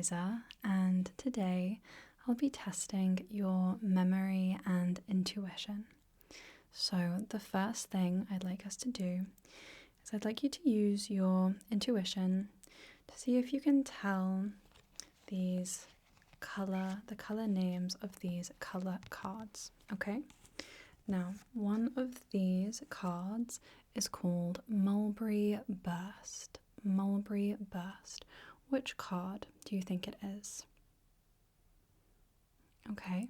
Eliza, and today I'll be testing your memory and intuition. So, the first thing I'd like us to do is I'd like you to use your intuition to see if you can tell the color names of these color cards, okay? Now, one of these cards is called Mulberry Burst. Mulberry Burst. Which card do you think it is? Okay.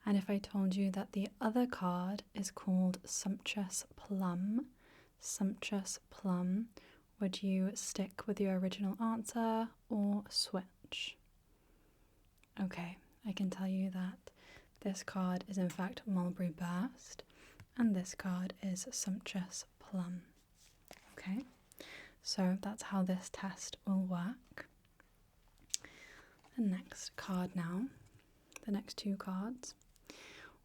And if I told you that the other card is called Sumptuous Plum, would you stick with your original answer or switch? Okay, I can tell you that this card is in fact Mulberry Burst, and this card is Sumptuous Plum. Okay, so that's how this test will work. The next card now, the next two cards.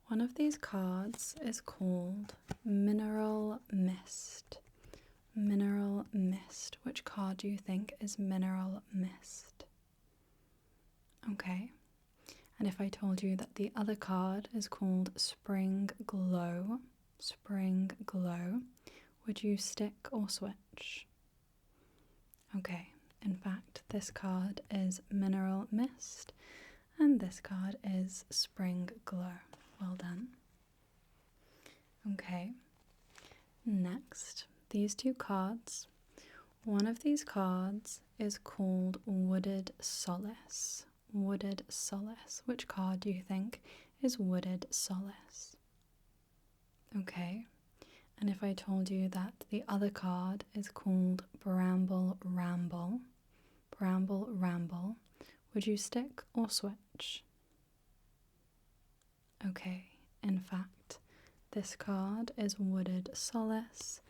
One of these cards is called Mineral Mist. Mineral Mist. Which card do you think is Mineral Mist? Okay. And if I told you that the other card is called Spring Glow, would you stick or switch? Okay, in fact, this card is Mineral Mist, and this card is Spring Glow. Well done. Okay, next, these two cards. One of these cards is called Wooded Solace. Wooded Solace. Which card do you think is Wooded Solace? Okay. And if I told you that the other card is called Bramble Ramble, would you stick or switch? Okay. In fact, this card is Wooded Solace,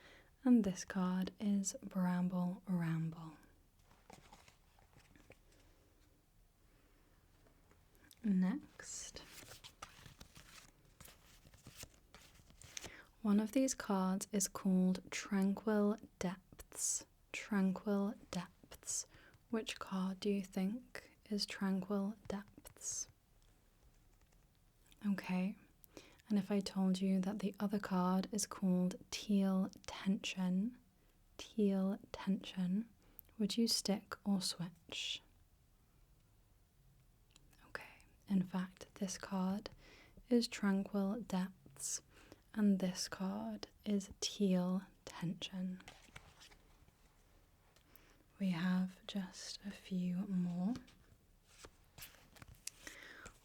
and this card is Bramble Ramble. Next, one of these cards is called Tranquil Depths. Tranquil Depths. Which card do you think is Tranquil Depths? Okay, and if I told you that the other card is called Teal Tension, would you stick or switch? In fact, this card is Tranquil Depths, and this card is Teal Tension. We have just a few more.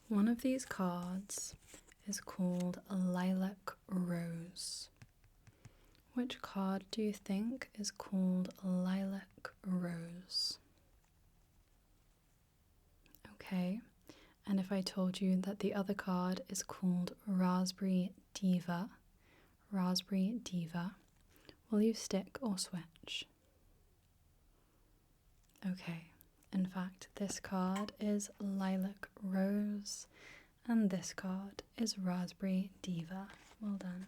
One of these cards is called Lilac Rose. Which card do you think is called Lilac Rose? Okay. And if I told you that the other card is called Raspberry Diva, will you stick or switch? Okay, in fact, this card is Lilac Rose, and this card is Raspberry Diva. Well done.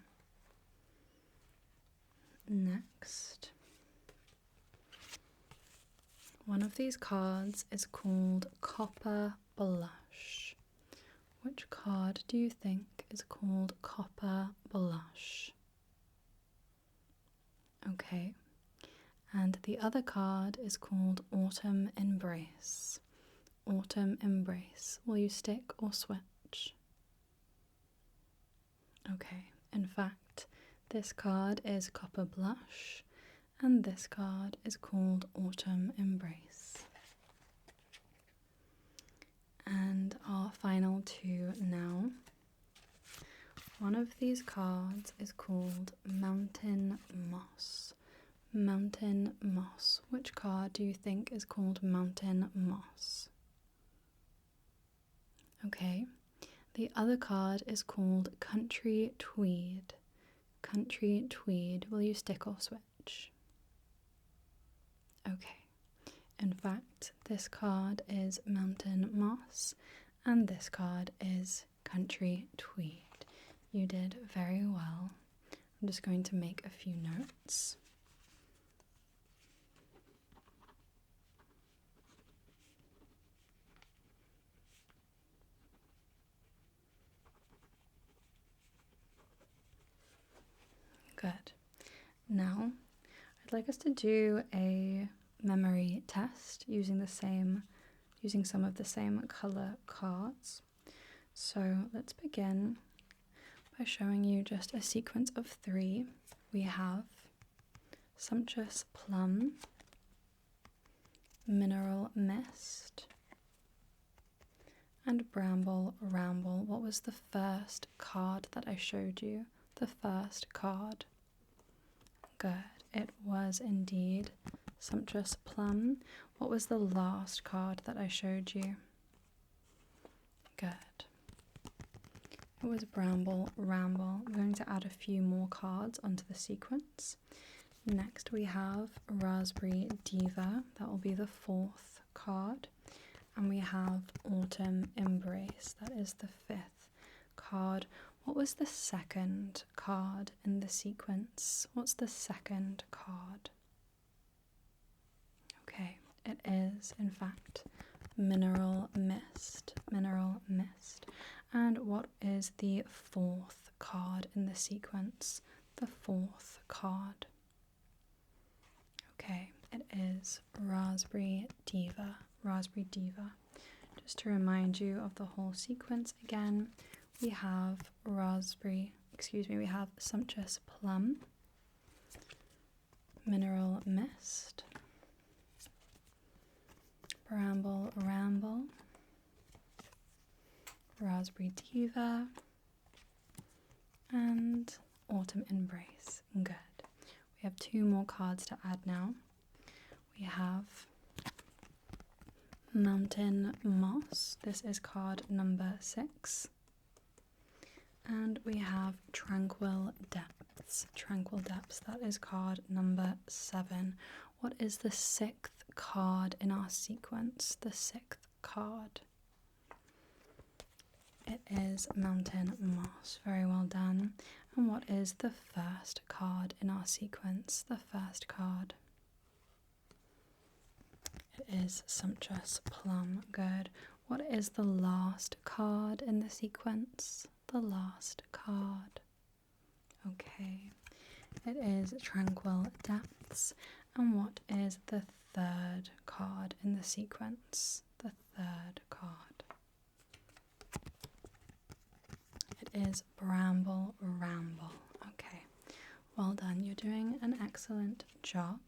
Next, one of these cards is called Copper Blush. Which card do you think is called Copper Blush? Okay, and the other card is called Autumn Embrace. Autumn Embrace. Will you stick or switch? Okay, in fact, this card is Copper Blush, and this card is called Autumn Embrace. And our final two now. One of these cards is called Mountain Moss. Mountain Moss. Which card do you think is called Mountain Moss? Okay. The other card is called Country Tweed. Country Tweed. Will you stick or switch? Okay. In fact, this card is Mountain Moss, and this card is Country Tweed. You did very well. I'm just going to make a few notes. Good. Now, I'd like us to do a memory test using some of the same color cards. So let's begin by showing you just a sequence of 3. We have Sumptuous Plum, Mineral Mist, and Bramble Ramble. What was the first card that I showed you? The first card. Good. It was indeed Sumptuous Plum. What was the last card that I showed you? Good. It was Bramble Ramble. I'm going to add a few more cards onto the sequence. Next we have Raspberry Diva. That will be the 4th card. And we have Autumn Embrace. That is the 5th card. What was the 2nd card in the sequence? What's the 2nd card? Okay, it is, in fact, Mineral Mist. Mineral Mist. And what is the 4th card in the sequence? The 4th card. Okay, it is Raspberry Diva. Raspberry Diva. Just to remind you of the whole sequence again, we have we have Sumptuous Plum, Mineral Mist, Bramble Ramble, Raspberry Diva, and Autumn Embrace. Good. We have 2 more cards to add now. We have Mountain Moss. This is card number 6. And we have Tranquil Depths. Tranquil Depths, that is card number 7. What is the 6th card in our sequence? The 6th card. It is Mountain Moss. Very well done. And what is the 1st card in our sequence? The 1st card. It is Sumptuous Plum. Good. What is the last card in the sequence? The last card. Okay. It is Tranquil Depths. And what is the 3rd card in the sequence? The 3rd card. It is Bramble Ramble. Okay. Well done. You're doing an excellent job.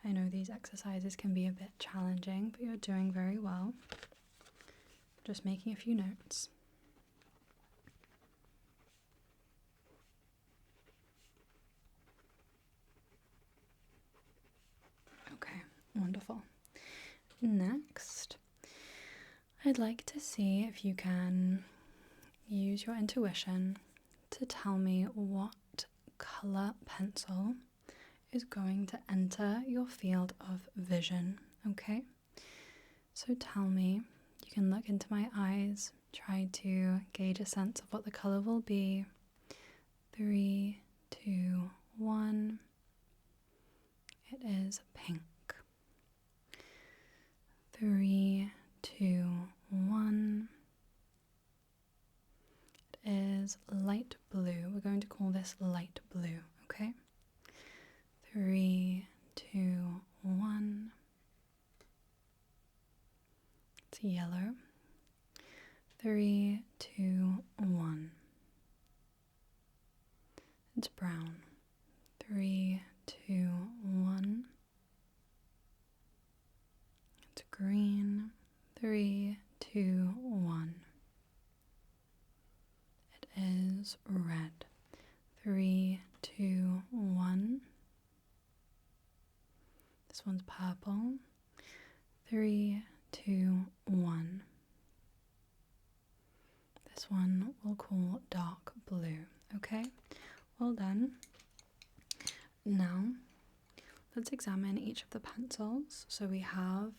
I know these exercises can be a bit challenging, but you're doing very well. Just making a few notes. Okay, wonderful. Next, I'd like to see if you can use your intuition to tell me what color pencil is going to enter your field of vision, okay? So tell me, you can look into my eyes, try to gauge a sense of what the color will be. 3, 2, 1. It is pink. 3, 2, 1. It is light blue. We're going to call this light blue, okay? 3, 2, 1. It's yellow. 3, 2, 1. It's brown. 3, 2, 1. It's green. 3, 2, 1. It is red. 3, 2, 1. This one's purple. 3, 2, 1. This one we'll call dark blue. Okay, well done. Now, let's examine each of the pencils. So we have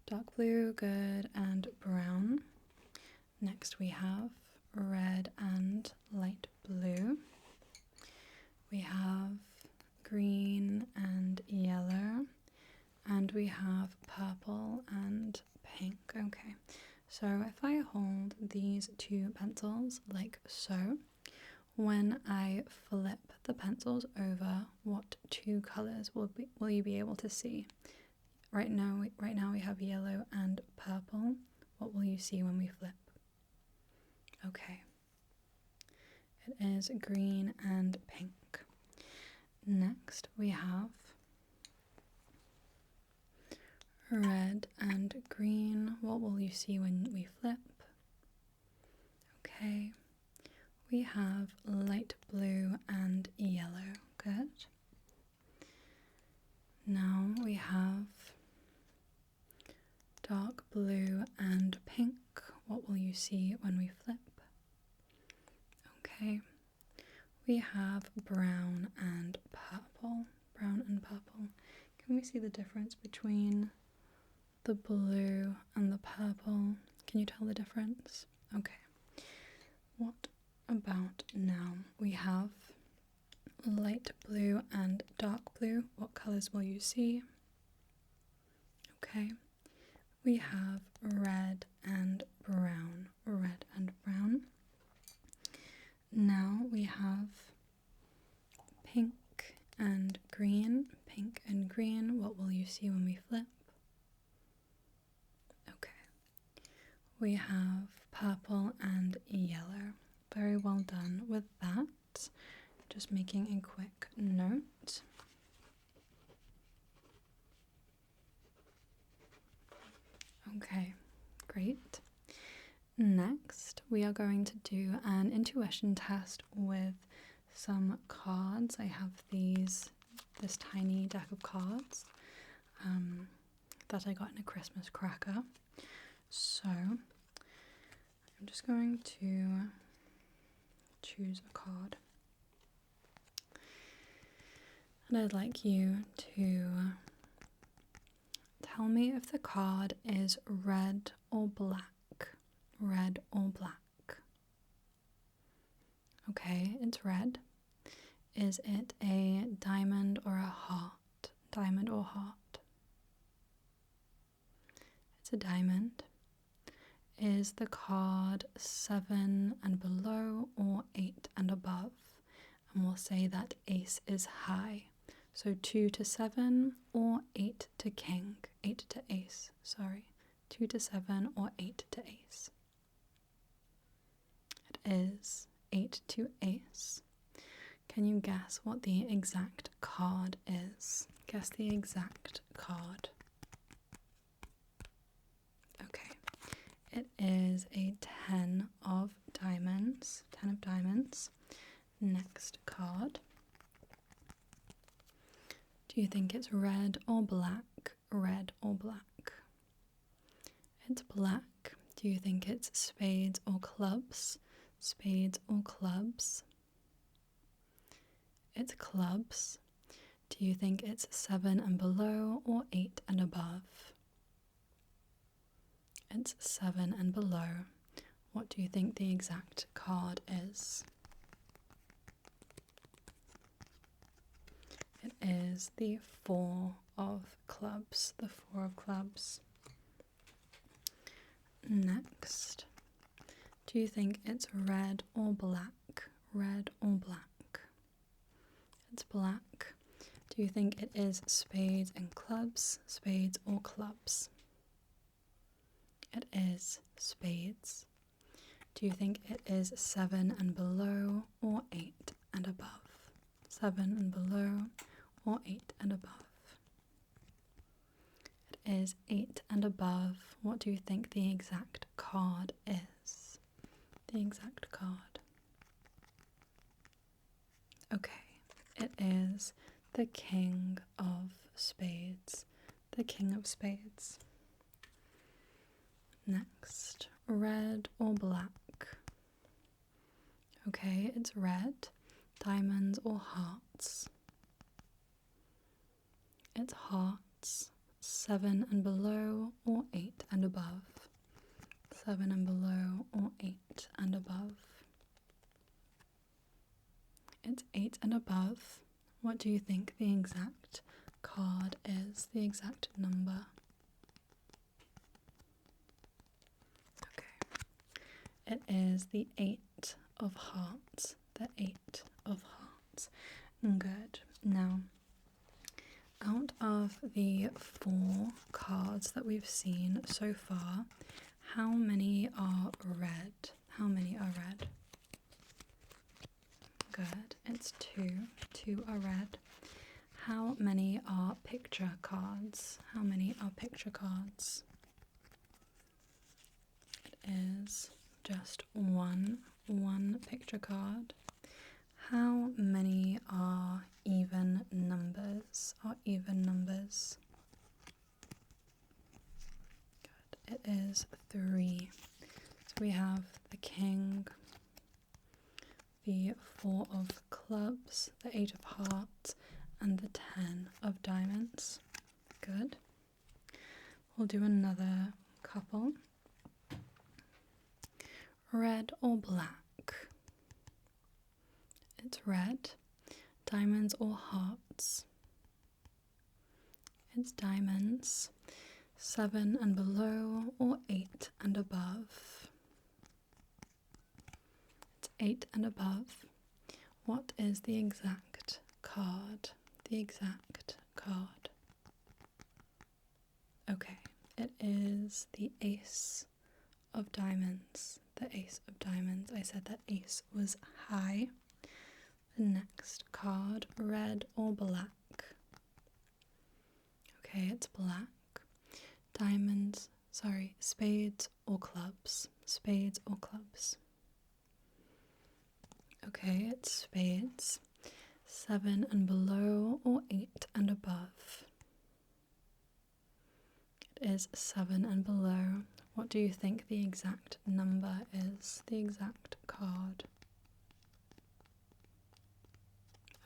dark blue, good, and brown. Next we have red and light blue. We have green and yellow, and we have purple and pink. Okay, so if I hold these 2 pencils like so, when I flip the pencils over, what two colors will you be able to see? Right now we have yellow and purple. What will you see when we flip? Okay. It is green and pink. Next we have red and green. What will you see when we flip? Okay. We have light blue and yellow. Good. Now we have dark blue and pink. What will you see when we flip? Okay. We have brown and purple. Brown and purple. Can we see the difference between the blue and the purple? Can you tell the difference? Okay. What about now? We have light blue and dark blue. What colors will you see? Okay. We have red and brown. Red and brown. Now we have pink and green. Pink and green. What will you see when we flip? Okay. We have purple and yellow. Very well done with that. Just making a quick note. Okay, great. Next, we are going to do an intuition test with some cards. I have this tiny deck of cards that I got in a Christmas cracker. So, I'm just going to choose a card. And I'd like you to tell me if the card is red or black. Red or black. Okay, it's red. Is it a diamond or a heart? Diamond or heart? It's a diamond. Is the card 7 and below or 8 and above? And we'll say that ace is high. So 2 to 7 or 8 to king. 8 to ace, sorry. 2 to 7 or 8 to ace. It is 8 to ace. Can you guess what the exact card is? Guess the exact card. Okay. It is a 10 of diamonds. 10 of diamonds. Next card. Do you think it's red or black? Red or black? It's black. Do you think it's spades or clubs? Spades or clubs? It's clubs. Do you think it's 7 and below or 8 and above? It's 7 and below. What do you think the exact card is? It is the 4 of clubs. The 4 of clubs. Next. Do you think it's red or black? Red or black? It's black. Do you think it is spades and clubs? Spades or clubs? It is spades. Do you think it is 7 and below or 8 and above? 7 and below or 8 and above? It is 8 and above. What do you think the exact card is? The exact card. Okay, it is the King of Spades. The King of Spades. Next, red or black? Okay, it's red. Diamonds or hearts? It's hearts. 7 and below or 8 and above? 7 and below or 8 and above? It's 8 and above. What do you think the exact card is? The exact number? Okay. It is the 8 of hearts. the 8 of hearts. Good. Now, out of the 4 cards that we've seen so far, how many are red? How many are red? Good. It's 2. 2 are red. How many are picture cards? How many are picture cards? It is just one picture card. How many are even numbers? Are even numbers? Good. It is 3. So we have the king, the 4 of clubs, the 8 of hearts, and the 10 of diamonds. Good. We'll do another couple. Red or black? It's red. Diamonds or hearts? It's diamonds. 7 and below or 8 and above? It's 8 and above. What is the exact card? The exact card. Okay, it is the ace of diamonds. The ace of diamonds. I said that ace was high. The next card, red or black? Okay, it's black. Diamonds, spades or clubs? Spades or clubs? Okay, it's spades. 7 and below or 8 and above? It is 7 and below. What do you think the exact number is? The exact card?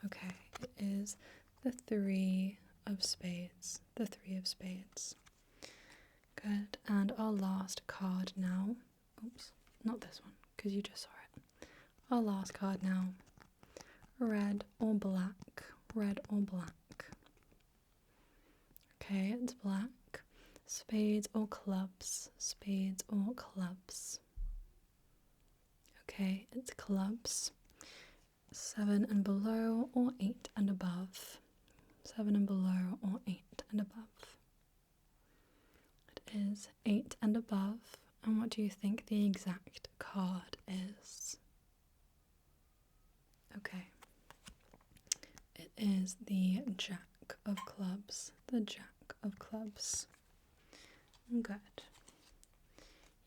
Okay, it is the 3 of spades. The 3 of spades. Good. And our last card now. Oops, not this one, because you just saw it. Our last card now. Red or black? Red or black? Okay, it's black. Spades or clubs? Spades or clubs? Okay, it's clubs. 7 and below or 8 and above? 7 and below or 8 and above? It is 8 and above. And what do you think the exact card is? Okay. It is the Jack of Clubs. The Jack of Clubs. Good.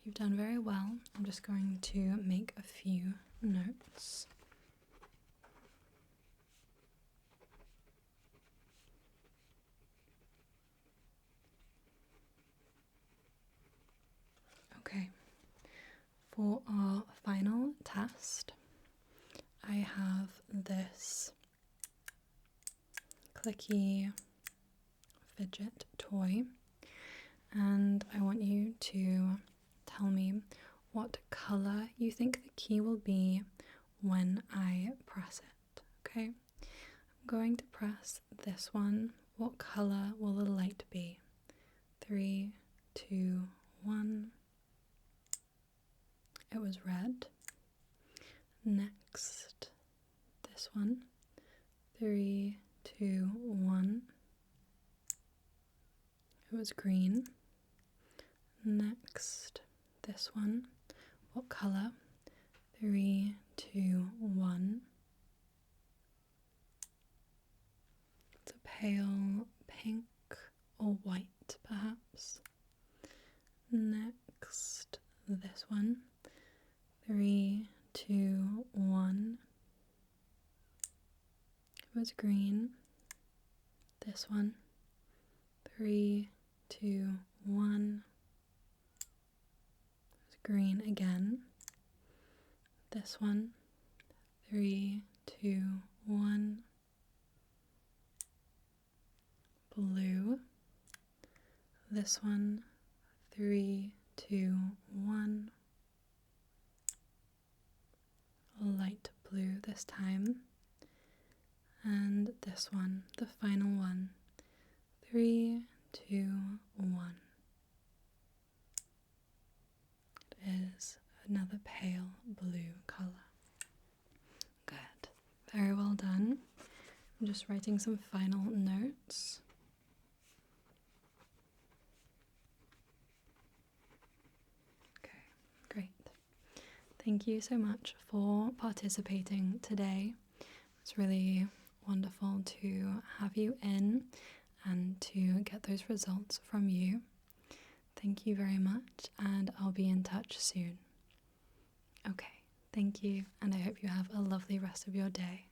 You've done very well. I'm just going to make a few notes. Okay. For our final test, I have this clicky fidget toy, and I want you to tell me what color you think the key will be when I press it. Okay, I'm going to press this one. What color will the light be? 3, 2, 1. It was red. Next, this one. 3, 2, 1. It was green. Next, this one. What color? 3, 2, 1. It's a pale pink or white, perhaps. Next, this one. 3, 2, 1. It was green. This one. 3, 2, 1. It was green again. This one. 3, 2, 1. Blue. This one. 3, 2, 1. Light blue this time. And this one, the final one. 3, 2, 1. It is another pale blue colour. Good. Very well done. I'm just writing some final notes. Okay, great. Thank you so much for participating today. It's really wonderful to have you in and to get those results from you. Thank you very much, and I'll be in touch soon. Okay, thank you, and I hope you have a lovely rest of your day.